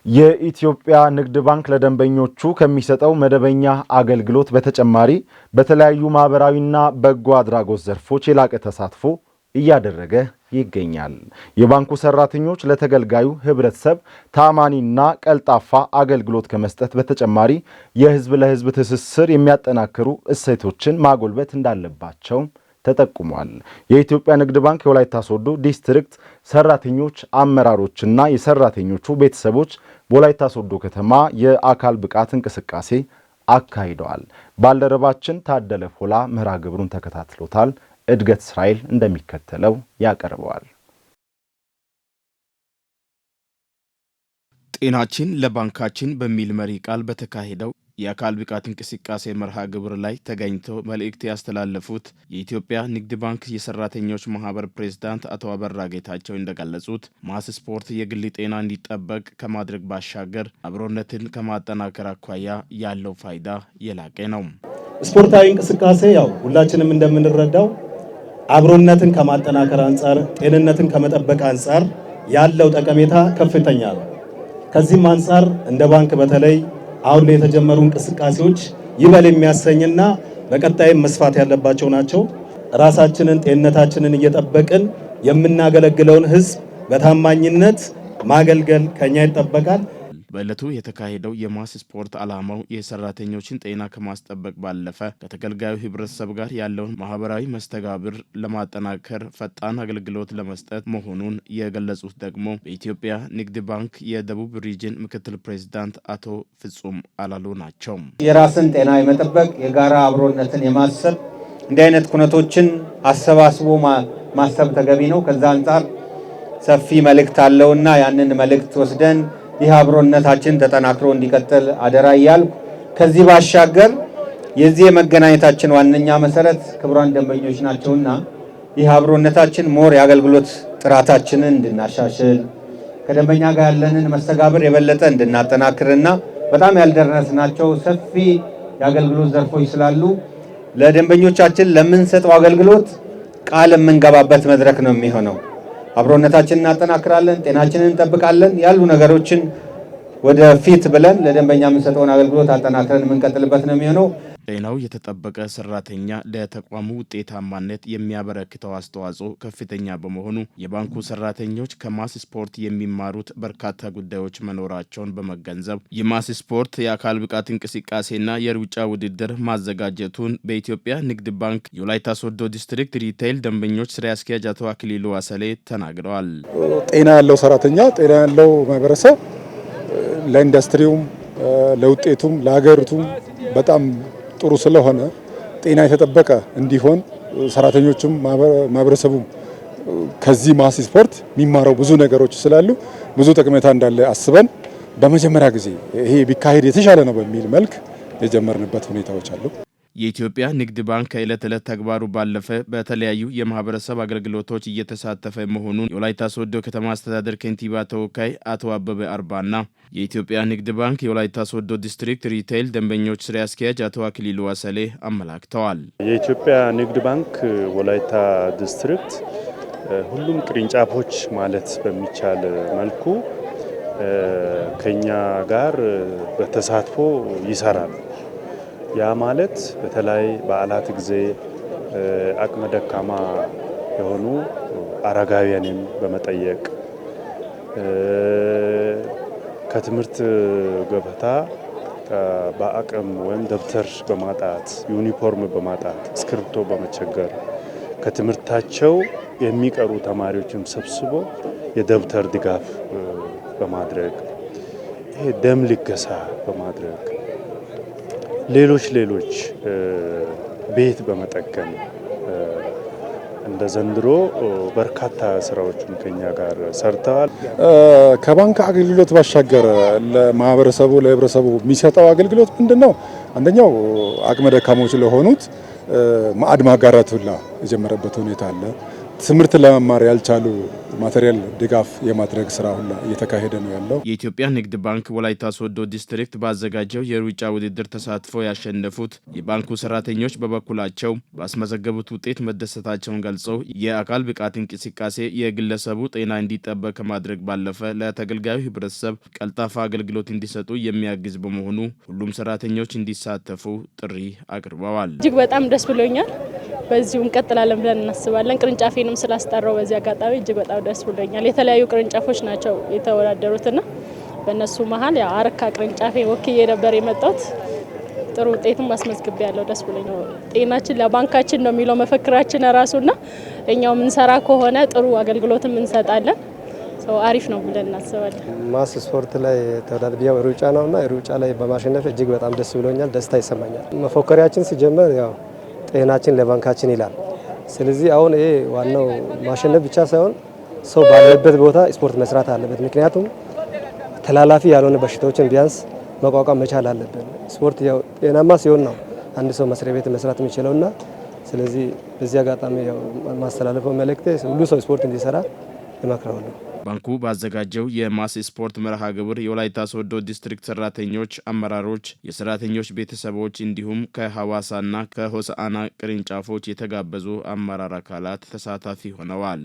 የኢትዮጵያ ንግድ ባንክ ለደንበኞቹ ከሚሰጠው መደበኛ አገልግሎት በተጨማሪ በተለያዩ ማህበራዊና በጎ አድራጎት ዘርፎች የላቀ ተሳትፎ እያደረገ ይገኛል። የባንኩ ሰራተኞች ለተገልጋዩ ህብረተሰብ ታማኒና ቀልጣፋ አገልግሎት ከመስጠት በተጨማሪ የህዝብ ለህዝብ ትስስር የሚያጠናክሩ እሴቶችን ማጎልበት እንዳለባቸው ተጠቁሟል። የኢትዮጵያ ንግድ ባንክ የወላይታ ሶዶ ዲስትሪክት ሰራተኞች አመራሮችና የሰራተኞቹ ቤተሰቦች በወላይታ ሶዶ ከተማ የአካል ብቃት እንቅስቃሴ አካሂደዋል። ባልደረባችን ታደለ ፎላ መርሃ ግብሩን ተከታትሎታል። እድገት እስራኤል እንደሚከተለው ያቀርበዋል። ጤናችን ለባንካችን በሚል መሪ ቃል በተካሄደው የአካል ብቃት እንቅስቃሴ መርሃ ግብር ላይ ተገኝተው መልእክት ያስተላለፉት የኢትዮጵያ ንግድ ባንክ የሰራተኞች ማህበር ፕሬዝዳንት አቶ አበራ ጌታቸው እንደገለጹት ማስ ስፖርት የግል ጤና እንዲጠበቅ ከማድረግ ባሻገር አብሮነትን ከማጠናከር አኳያ ያለው ፋይዳ የላቀ ነው። ስፖርታዊ እንቅስቃሴ ያው ሁላችንም እንደምንረዳው አብሮነትን ከማጠናከር አንፃር፣ ጤንነትን ከመጠበቅ አንፃር ያለው ጠቀሜታ ከፍተኛ ነው። ከዚህም አንፃር እንደ ባንክ በተለይ አሁን ላይ የተጀመሩ እንቅስቃሴዎች ይበል የሚያሰኝና በቀጣይም መስፋት ያለባቸው ናቸው። ራሳችንን ጤንነታችንን እየጠበቅን የምናገለግለውን ህዝብ በታማኝነት ማገልገል ከኛ ይጠበቃል። በዕለቱ የተካሄደው የማስ ስፖርት ዓላማው የሰራተኞችን ጤና ከማስጠበቅ ባለፈ ከተገልጋዩ ህብረተሰብ ጋር ያለውን ማህበራዊ መስተጋብር ለማጠናከር ፈጣን አገልግሎት ለመስጠት መሆኑን የገለጹት ደግሞ በኢትዮጵያ ንግድ ባንክ የደቡብ ሪጅን ምክትል ፕሬዝዳንት አቶ ፍጹም አላሉ ናቸው። የራስን ጤና የመጠበቅ የጋራ አብሮነትን የማሰብ እንዲህ አይነት ኩነቶችን አሰባስቦ ማሰብ ተገቢ ነው። ከዛ አንፃር ሰፊ መልእክት አለውና ያንን መልእክት ወስደን ይህ አብሮነታችን ተጠናክሮ እንዲቀጥል አደራ እያልኩ ከዚህ ባሻገር የዚህ የመገናኘታችን ዋነኛ መሰረት ክቡራን ደንበኞች ናቸውና ይህ አብሮነታችን ሞር የአገልግሎት ጥራታችንን እንድናሻሽል ከደንበኛ ጋር ያለንን መስተጋብር የበለጠ እንድናጠናክርና በጣም ያልደረስናቸው ሰፊ የአገልግሎት ዘርፎች ስላሉ ለደንበኞቻችን ለምንሰጠው አገልግሎት ቃል የምንገባበት መድረክ ነው የሚሆነው። አብሮነታችንን እናጠናክራለን፣ ጤናችንን እንጠብቃለን ያሉ ነገሮችን ወደ ፊት ብለን ለደንበኛ የምንሰጠውን አገልግሎት አጠናክረን የምንቀጥልበት ነው የሚሆነው። ጤናው የተጠበቀ ሰራተኛ ለተቋሙ ውጤታማነት የሚያበረክተው አስተዋጽኦ ከፍተኛ በመሆኑ የባንኩ ሰራተኞች ከማስ ስፖርት የሚማሩት በርካታ ጉዳዮች መኖራቸውን በመገንዘብ የማስ ስፖርት የአካል ብቃት እንቅስቃሴና የሩጫ ውድድር ማዘጋጀቱን በኢትዮጵያ ንግድ ባንክ የወላይታ ሶዶ ዲስትሪክት ሪቴይል ደንበኞች ስራ አስኪያጅ አቶ አክሊሉ ዋሰሌ ተናግረዋል። ጤና ያለው ሰራተኛ፣ ጤና ያለው ማህበረሰብ ለኢንዱስትሪውም ለውጤቱም ለሀገሪቱም በጣም ጥሩ ስለሆነ ጤና የተጠበቀ እንዲሆን ሰራተኞችም ማህበረሰቡም ከዚህ ማስ ስፖርት የሚማረው ብዙ ነገሮች ስላሉ ብዙ ጠቀሜታ እንዳለ አስበን በመጀመሪያ ጊዜ ይሄ ቢካሄድ የተሻለ ነው በሚል መልክ የጀመርንበት ሁኔታዎች አሉ። የኢትዮጵያ ንግድ ባንክ ከዕለት ዕለት ተግባሩ ባለፈ በተለያዩ የማህበረሰብ አገልግሎቶች እየተሳተፈ መሆኑን የወላይታ ሶዶ ከተማ አስተዳደር ከንቲባ ተወካይ አቶ አበበ አርባና የኢትዮጵያ ንግድ ባንክ የወላይታ ሶዶ ዲስትሪክት ሪቴይል ደንበኞች ስራ አስኪያጅ አቶ አክሊሉ ዋሰሌ አመላክተዋል። የኢትዮጵያ ንግድ ባንክ ወላይታ ዲስትሪክት ሁሉም ቅርንጫፎች ማለት በሚቻል መልኩ ከኛ ጋር በተሳትፎ ይሰራል። ያ ማለት በተለይ በዓላት ጊዜ አቅመ ደካማ የሆኑ አረጋውያንን በመጠየቅ ከትምህርት ገበታ በአቅም ወይም ደብተር በማጣት ዩኒፎርም በማጣት እስክሪብቶ በመቸገር ከትምህርታቸው የሚቀሩ ተማሪዎችን ሰብስቦ የደብተር ድጋፍ በማድረግ ደም ልገሳ በማድረግ ሌሎች ቤት በመጠገን እንደ ዘንድሮ በርካታ ስራዎችን ከኛ ጋር ሰርተዋል። ከባንክ አገልግሎት ባሻገር ለማህበረሰቡ ለህብረተሰቡ የሚሰጠው አገልግሎት ምንድነው? አንደኛው አቅመ ደካሞች ለሆኑት ማዕድ ማጋራት ሁላ የጀመረበት ሁኔታ አለ። ትምህርት ለመማር ያልቻሉ ማቴሪያል ድጋፍ የማድረግ ስራ ሁላ እየተካሄደ ነው ያለው። የኢትዮጵያ ንግድ ባንክ ወላይታ ሶዶ ዲስትሪክት ባዘጋጀው የሩጫ ውድድር ተሳትፎ ያሸነፉት የባንኩ ሰራተኞች በበኩላቸው ባስመዘገቡት ውጤት መደሰታቸውን ገልጸው የአካል ብቃት እንቅስቃሴ የግለሰቡ ጤና እንዲጠበቅ ከማድረግ ባለፈ ለተገልጋዩ ህብረተሰብ ቀልጣፋ አገልግሎት እንዲሰጡ የሚያግዝ በመሆኑ ሁሉም ሰራተኞች እንዲሳተፉ ጥሪ አቅርበዋል። እጅግ በጣም ደስ ብሎኛል። በዚሁ እንቀጥላለን ብለን እናስባለን። ቅርንጫፌንም ስላስጠራው በዚህ አጋጣሚ እጅግ በጣም ደስ ብሎኛል። የተለያዩ ቅርንጫፎች ናቸው የተወዳደሩትና በእነሱ መሀል ያው አረካ ቅርንጫፌ ወክዬ ነበር የመጣሁት። ጥሩ ውጤትም አስመዝግቤ ያለው ደስ ብሎኛል። ጤናችን ለባንካችን ነው የሚለው መፈክራችን ራሱና እኛው ምንሰራ ከሆነ ጥሩ አገልግሎትም እንሰጣለን። አሪፍ ነው ብለን እናስባለን። ማስ ስፖርት ላይ ተወዳድሬው ሩጫ ነውና ሩጫ ላይ በማሸነፍ እጅግ በጣም ደስ ብሎኛል። ደስታ ይሰማኛል። መፎከሪያችን ሲጀመር ያው ጤናችን ለባንካችን ይላል። ስለዚህ አሁን ይሄ ዋናው ማሸነፍ ብቻ ሳይሆን ሰው ባለበት ቦታ ስፖርት መስራት አለበት። ምክንያቱም ተላላፊ ያልሆነ በሽታዎችን ቢያንስ መቋቋም መቻል አለበት። ስፖርት ያው ጤናማ ሲሆን ነው አንድ ሰው መስሪያ ቤት መስራት የሚችለውና ስለዚህ በዚህ አጋጣሚ ያው ማስተላለፈው መልእክት ሁሉ ሰው ስፖርት እንዲሰራ እመክራለሁ። ባንኩ ባዘጋጀው የማስ ስፖርት መርሃ ግብር የወላይታ ሶዶ ዲስትሪክት ሰራተኞች፣ አመራሮች፣ የሰራተኞች ቤተሰቦች እንዲሁም ከሐዋሳና ከሆሳዕና ቅርንጫፎች የተጋበዙ አመራር አካላት ተሳታፊ ሆነዋል።